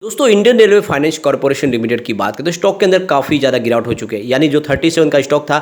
दोस्तों Indian railway finance corporation limited की बात करें तो स्टॉक के अंदर काफ़ी ज़्यादा गिरावट हो चुके हैं। यानी जो 37 का स्टॉक था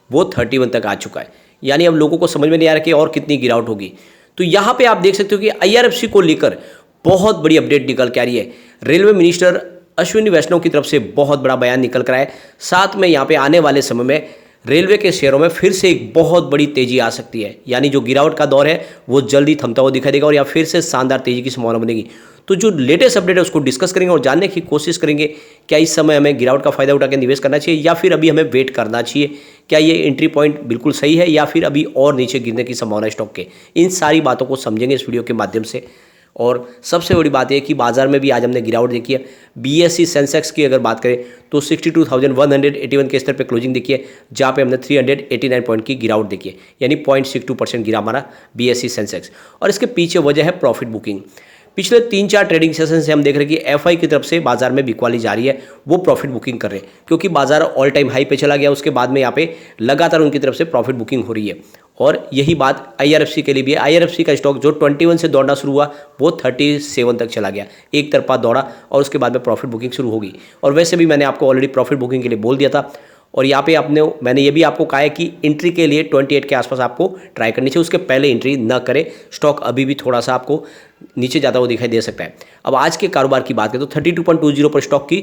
वो 31 तक आ चुका है। यानी अब लोगों को समझ में नहीं आ रहा कि और कितनी गिरावट होगी। तो यहाँ पे आप देख सकते हो कि आईआरएफसी को लेकर बहुत बड़ी अपडेट निकल के आ रही है। रेलवे मिनिस्टर अश्विनी वैष्णव की तरफ से बहुत बड़ा बयान निकल कर आया है। साथ में यहाँ पे आने वाले समय में रेलवे के शेयरों में फिर से एक बहुत बड़ी तेजी आ सकती है। यानी जो गिरावट का दौर है वो जल्दी थमता हुआ दिखाई देगा और या फिर से शानदार तेजी की संभावना बनेगी। तो जो लेटेस्ट अपडेट है उसको डिस्कस करेंगे और जानने की कोशिश करेंगे क्या इस समय हमें गिरावट का फायदा उठा के निवेश करना चाहिए या फिर अभी हमें वेट करना चाहिए। क्या ये एंट्री पॉइंट बिल्कुल सही है या फिर अभी और नीचे गिरने की संभावना है स्टॉक के। इन सारी बातों को समझेंगे इस वीडियो के माध्यम से। और सबसे बड़ी बात यह कि बाजार में भी आज हमने गिरावट देखी है। बीएसई सेंसेक्स की अगर बात करें तो 62,181 के स्तर पर क्लोजिंग देखी है, जहाँ पे हमने 389 पॉइंट की गिरावट देखी है। यानी 0.62% गिरा हमारा बीएसई सेंसेक्स। और इसके पीछे वजह है प्रॉफिट बुकिंग। पिछले 3-4 ट्रेडिंग सेशन से हम देख रहे हैं कि एफआई की तरफ से बाजार में बिकवाली जारी है, वो प्रॉफिट बुकिंग कर रहे हैं क्योंकि बाजार ऑल टाइम हाई पे चला गया। उसके बाद में यहाँ पे लगातार उनकी तरफ से प्रॉफिट बुकिंग हो रही है और यही बात आईआरएफसी के लिए भी है। आईआरएफसी का स्टॉक जो 21 से दौड़ना शुरू हुआ वो 37 तक चला गया, एक तरफा दौड़ा और उसके बाद में प्रॉफिट बुकिंग शुरू होगी। और वैसे भी मैंने आपको ऑलरेडी प्रॉफिट बुकिंग के लिए बोल दिया था। और यहाँ पे मैंने ये भी आपको कहा है कि एंट्री के लिए 28 के आसपास आपको ट्राई करनी चाहिए, उसके पहले एंट्री न करें। स्टॉक अभी भी थोड़ा सा आपको नीचे जाता हुआ दिखाई दे सकता है। अब आज के कारोबार की बात करें तो 32.20 पर स्टॉक की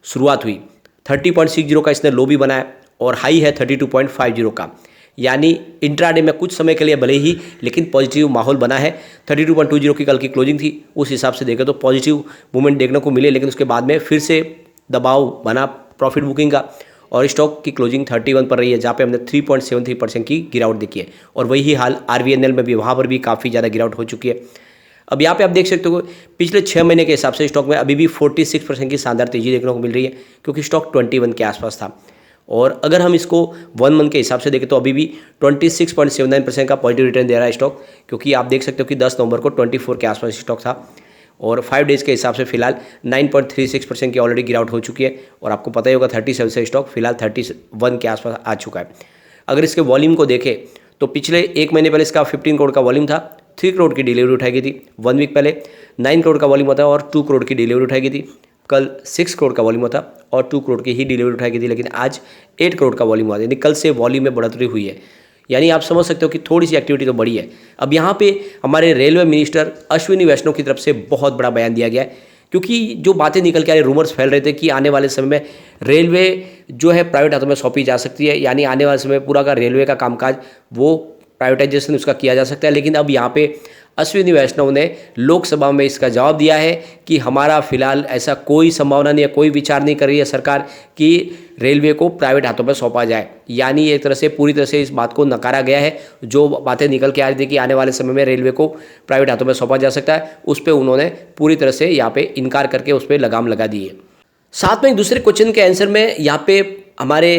शुरुआत हुई। 30.60 का इसने लो भी बनाया और हाई है 32.50 का। यानी इंट्राडे में कुछ समय के लिए भले ही लेकिन पॉजिटिव माहौल बना है। 32.20 की कल की क्लोजिंग थी, उस हिसाब से देखें तो पॉजिटिव मूवमेंट देखने को मिले, लेकिन उसके बाद में फिर से दबाव बना प्रॉफिट बुकिंग का और स्टॉक की क्लोजिंग 31 पर रही है, जहाँ पे हमने 3.73% की गिरावट देखी है। और वही हाल आरवीएनएल में भी, वहाँ पर भी काफ़ी ज़्यादा गिरावट हो चुकी है। अब यहाँ पे आप देख सकते हो पिछले 6 महीने के हिसाब से स्टॉक में अभी भी 46% की शानदार तेजी देखने को मिल रही है क्योंकि स्टॉक 21 के आसपास था। और अगर हम इसको 1 मंथ के हिसाब से देखें तो अभी भी 26.79% का पॉजिटिव रिटर्न दे रहा है स्टॉक, क्योंकि आप देख सकते हो कि 10 नवंबर को 24 के आसपास स्टॉक था और 5 डेज़ के हिसाब से फिलहाल 9.36% की ऑलरेडी गिरावट हो चुकी है। और आपको पता ही होगा 37 से स्टॉक फिलहाल 31 के आसपास आ चुका है। अगर इसके वॉल्यूम को देखें तो पिछले 1 महीने पहले इसका 15 करोड़ का वॉल्यूम था, 3 करोड़ की डिलीवरी उठाई गई थी। 1 वीक पहले 9 करोड़ का वॉल्यूम होता और 2 करोड़ की डिलीवरी उठाई गई थी। कल 6 करोड़ का वॉल्यूम होता और 2 करोड़ की ही डिलीवरी उठाई गई थी, लेकिन आज 8 करोड़ का वॉल्यूम हुआ, यानी कल से वॉल्यूम में बढ़ोतरी हुई है। यानी आप समझ सकते हो कि थोड़ी सी एक्टिविटी तो बढ़ी है। अब यहाँ पे हमारे रेलवे मिनिस्टर अश्विनी वैष्णव की तरफ से बहुत बड़ा बयान दिया गया है, क्योंकि जो बातें निकल के आ रही, रूमर्स फैल रहे थे कि आने वाले समय में रेलवे जो है प्राइवेट हाथों में सौंपी जा सकती है। यानी आने वाले समय पूरा का रेलवे का कामकाज वो प्राइवेटाइजेशन उसका किया जा सकता है। लेकिन अब यहाँ पे अश्विनी वैष्णव ने लोकसभा में इसका जवाब दिया है कि हमारा फिलहाल ऐसा कोई संभावना नहीं है, कोई विचार नहीं कर रही है सरकार कि रेलवे को प्राइवेट हाथों में सौंपा जाए। यानी एक तरह से पूरी तरह से इस बात को नकारा गया है। जो बातें निकल के आ रही थी कि आने वाले समय में रेलवे को प्राइवेट हाथों में सौंपा जा सकता है, उस पर उन्होंने पूरी तरह से यहाँ पे इनकार करके उस पर लगाम लगा दी है। साथ में एक दूसरे क्वेश्चन के आंसर में यहाँ पे हमारे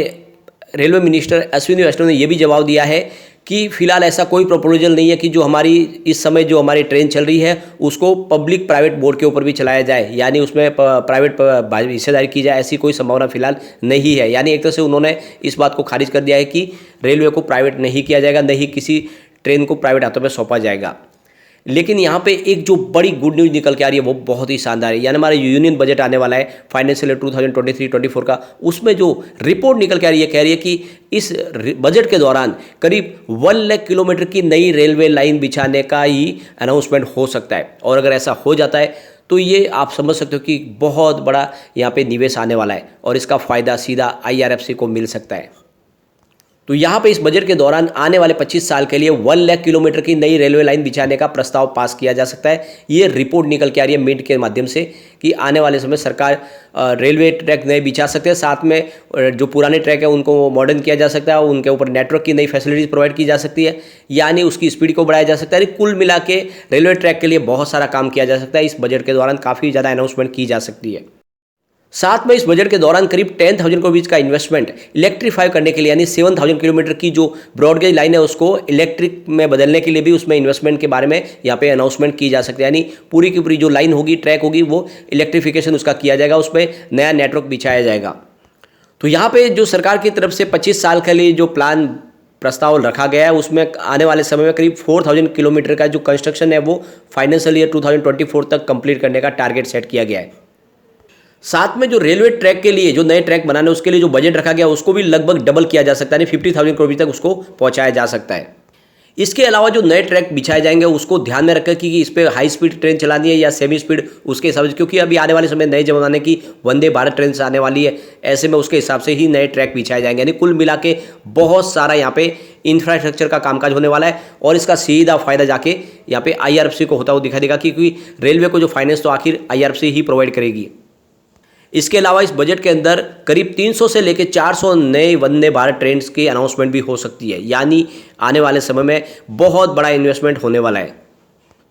रेलवे मिनिस्टर अश्विनी वैष्णव ने यह भी जवाब दिया है कि फिलहाल ऐसा कोई प्रपोजल नहीं है कि जो हमारी इस समय जो हमारी ट्रेन चल रही है उसको पब्लिक प्राइवेट बोर्ड के ऊपर भी चलाया जाए, यानी उसमें प्राइवेट हिस्सेदारी की जाए, ऐसी कोई संभावना फिलहाल नहीं है। यानी एक तरह से उन्होंने इस बात को खारिज कर दिया है कि रेलवे को प्राइवेट नहीं किया जाएगा, नहीं किसी ट्रेन को प्राइवेट हाथों में सौंपा जाएगा। लेकिन यहाँ पे एक जो बड़ी गुड न्यूज़ निकल के आ रही है वो बहुत ही शानदार है। यानी हमारा यूनियन बजट आने वाला है फाइनेंशियल ईयर 2023-24 का, उसमें जो रिपोर्ट निकल के आ रही है, कह रही है कि इस बजट के दौरान करीब 1 लाख किलोमीटर की नई रेलवे लाइन बिछाने का ही अनाउंसमेंट हो सकता है। और अगर ऐसा हो जाता है तो ये आप समझ सकते हो कि बहुत बड़ा यहाँ पे निवेश आने वाला है और इसका फ़ायदा सीधा आईआरएफसी को मिल सकता है। तो यहाँ पे इस बजट के दौरान आने वाले 25 साल के लिए 1 लाख किलोमीटर की नई रेलवे लाइन बिछाने का प्रस्ताव पास किया जा सकता है। ये रिपोर्ट निकल के आ रही है मिंट के माध्यम से कि आने वाले समय सरकार रेलवे ट्रैक नए बिछा सकते हैं, साथ में जो पुराने ट्रैक है उनको मॉडर्न किया जा सकता है, उनके ऊपर नेटवर्क की नई फैसिलिटीज़ प्रोवाइड की जा सकती है, यानी उसकी स्पीड को बढ़ाया जा सकता है। कुल मिला के रेलवे ट्रैक के लिए बहुत सारा काम किया जा सकता है। इस बजट के दौरान काफ़ी ज़्यादा अनाउंसमेंट की जा सकती है। साथ में इस बजट के दौरान करीब 10,000 करोड़ बीच का इन्वेस्टमेंट इलेक्ट्रीफाई करने के लिए, यानी 7,000 किलोमीटर की जो ब्रॉडगेज लाइन है उसको इलेक्ट्रिक में बदलने के लिए भी उसमें इन्वेस्टमेंट के बारे में यहाँ पे अनाउंसमेंट की जा सकती है। यानी पूरी की पूरी जो लाइन होगी, ट्रैक होगी, वो इलेक्ट्रिफिकेशन उसका किया जाएगा, उस पर नया नेटवर्क बिछाया जाएगा। तो यहाँ पे जो सरकार की तरफ से 25 साल के लिए जो प्लान प्रस्ताव रखा गया है उसमें आने वाले समय में करीब 4,000 किलोमीटर का जो कंस्ट्रक्शन है वो फाइनेंशियल ईयर 2024 तक कंप्लीट करने का टारगेट सेट किया गया है। साथ में जो रेलवे ट्रैक के लिए जो नए ट्रैक बनाने उसके लिए जो बजट रखा गया उसको भी लगभग डबल किया जा सकता है, यानी 50,000 करोड़ तक उसको पहुंचाया जा सकता है। इसके अलावा जो नए ट्रैक बिछाए जाएंगे उसको ध्यान में रखें कि इस पर हाई स्पीड ट्रेन चलानी है या सेमी स्पीड, उसके हिसाब से, क्योंकि अभी आने वाले समय नए जमाने की वंदे भारत ट्रेन से आने वाली है, ऐसे में उसके हिसाब से ही नए ट्रैक बिछाए जाएंगे। यानी कुल मिला के बहुत सारा यहाँ पे इंफ्रास्ट्रक्चर का कामकाज होने वाला है और इसका सीधा फायदा जाके यहाँ पे IRFC को होता हुआ दिखाई देगा, क्योंकि रेलवे को जो फाइनेंस तो आखिर IRFC ही प्रोवाइड करेगी। इसके अलावा इस बजट के अंदर करीब 300 से लेकर 400 नए वंदे भारत ट्रेन की अनाउंसमेंट भी हो सकती है, यानी आने वाले समय में बहुत बड़ा इन्वेस्टमेंट होने वाला है।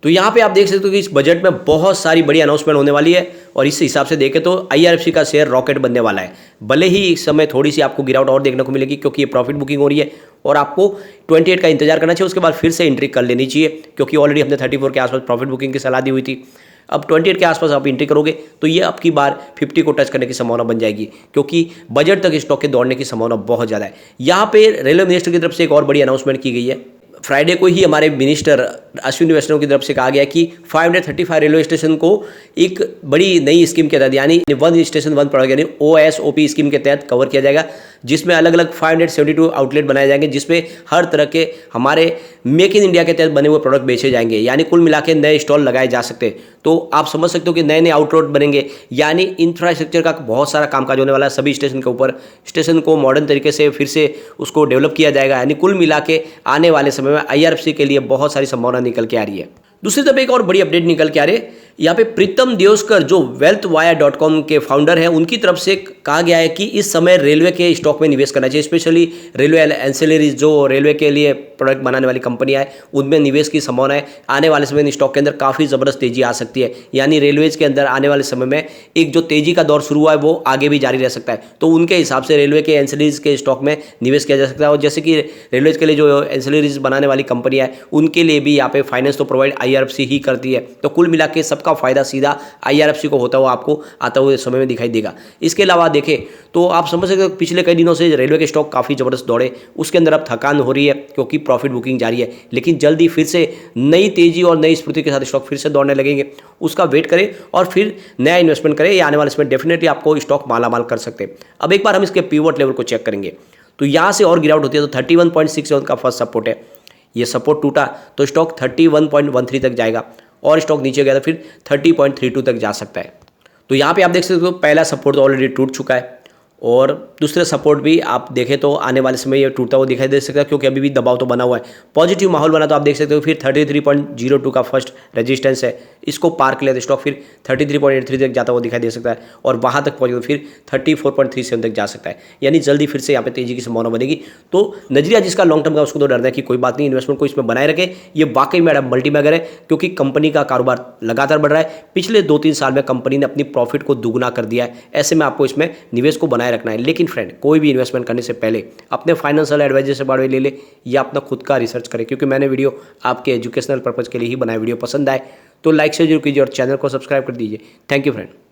तो यहाँ पे आप देख सकते हो कि इस बजट में बहुत सारी बड़ी अनाउंसमेंट होने वाली है और इस हिसाब से देखें तो IRFC का शेयर रॉकेट बनने वाला है। भले ही इस समय थोड़ी सी आपको गिरावट और देखने को मिलेगी क्योंकि ये प्रॉफिट बुकिंग हो रही है और आपको 28 का इंतजार करना चाहिए, उसके बाद फिर से एंट्री कर लेनी चाहिए, क्योंकि ऑलरेडी हमने 34 के आसपास प्रॉफिट बुकिंग की सलाह दी हुई थी। अब 28 के आसपास आप एंट्री करोगे तो ये आपकी बार 50 को टच करने की संभावना बन जाएगी, क्योंकि बजट तक स्टॉक के दौड़ने की संभावना बहुत ज़्यादा है। यहाँ पे रेलवे मिनिस्टर की तरफ से एक और बड़ी अनाउंसमेंट की गई है। फ्राइडे को ही हमारे मिनिस्टर अश्विनी वैष्णव की तरफ से कहा गया कि 535 रेलवे स्टेशन को एक बड़ी नई स्कीम के तहत, यानी वन स्टेशन वन प्रोडक्ट, यानी OSOP स्कीम के तहत कवर किया जाएगा, जिसमें अलग अलग 572 आउटलेट बनाए जाएंगे, जिसमें हर तरह के हमारे मेक इन इंडिया के तहत बने हुए प्रोडक्ट बेचे जाएंगे, यानी कुल मिला के नए स्टॉल लगाए जा सकते हैं। तो आप समझ सकते हो कि नए नए आउटलेट बनेंगे, यानी इंफ्रास्ट्रक्चर का बहुत सारा कामकाज होने वाला है सभी स्टेशन के ऊपर। स्टेशन को मॉडर्न तरीके से फिर से उसको डेवलप किया जाएगा, यानी कुल मिला के आने वाले समय में IRFC के लिए बहुत सारी संभावना निकल के आ रही है। दूसरी तरफ एक और बड़ी अपडेट निकल के आ रही है, यहाँ पे प्रीतम देओस्कर जो wealthwire.com के फाउंडर हैं, उनकी तरफ से कहा गया है कि इस समय रेलवे के स्टॉक में निवेश करना चाहिए, स्पेशली रेलवे एंसिलरीज जो रेलवे के लिए प्रोडक्ट बनाने वाली कंपनियां है उनमें निवेश की संभावना है। आने वाले समय में स्टॉक के अंदर काफ़ी ज़बरदस्त तेजी आ सकती है, यानी रेलवेज के अंदर आने वाले समय में एक जो तेजी का दौर शुरू हुआ है वो आगे भी जारी रह सकता है। तो उनके हिसाब से रेलवे के एंसिलरीज के स्टॉक में निवेश किया जा सकता है, और जैसे कि रेलवेज के लिए जो एंसिलरीज बनाने वाली कंपनियां है उनके लिए भी यहाँ पे फाइनेंस तो प्रोवाइड IRFC ही करती है। तो कुल मिला के सबका फायदा सीधा IRFC को होता हुआ आपको आता हुए समय में दिखाई देगा। इसके अलावा देखें तो आप समझ सकते हो पिछले कई दिनों से रेलवे के स्टॉक काफ़ी ज़बरदस्त दौड़े, उसके अंदर अब थकान हो रही है क्योंकि प्रॉफिट बुकिंग जारी है, लेकिन जल्दी फिर से नई तेजी और नई स्फूर्ति के साथ स्टॉक फिर से दौड़ने लगेंगे। उसका वेट करें और फिर नया इन्वेस्टमेंट करें, या आने वाले समय डेफिनेटली आपको स्टॉक मालामाल कर सकते हैं। अब एक बार हम इसके पिवट लेवल को चेक करेंगे तो यहाँ से और गिरावट होती है तो 31.67 का फर्स्ट सपोर्ट है, ये सपोर्ट टूटा तो स्टॉक 31.13 तक जाएगा और स्टॉक नीचे गया तो फिर 30.32 तक जा सकता है। तो यहाँ पे आप देख सकते हो पहला सपोर्ट तो ऑलरेडी टूट चुका है और दूसरे सपोर्ट भी आप देखें तो आने वाले समय ये टूटता हुआ दिखाई दे सकता है, क्योंकि अभी भी दबाव तो बना हुआ है। पॉजिटिव माहौल बना तो आप देख सकते हो फिर 33.02 का फर्स्ट रेजिस्टेंस है, इसको पार कर लेते स्टॉक फिर 33.83 तक जाता हुआ दिखाई दे सकता है और वहाँ तक पहुँचे तो फिर 34.37 तक जा सकता है, यानी जल्दी फिर से यहाँ पे तेजी की संभावना बनेगी। तो नजरिया जिसका लॉन्ग टर्म का उसको तो डरना है कि कोई बात नहीं, इन्वेस्टमेंट को इसमें बनाए रखे। ये वाकई में मल्टी बैगर है, क्योंकि कंपनी का कारोबार लगातार बढ़ रहा है। पिछले 2-3 साल में कंपनी ने अपनी प्रॉफिट को दुगुना कर दिया है, ऐसे में आपको इसमें निवेश को बनाए रखना है। लेकिन फ्रेंड, कोई भी इन्वेस्टमेंट करने से पहले अपने फाइनेंशियल एडवाइजर से बारे में ले ले या अपना खुद का रिसर्च करें, क्योंकि मैंने वीडियो आपके एजुकेशनल पर्पज़ के लिए ही बनाया। वीडियो पसंद आए तो लाइक से जरूर कीजिए और चैनल को सब्सक्राइब कर दीजिए। Thank you friend.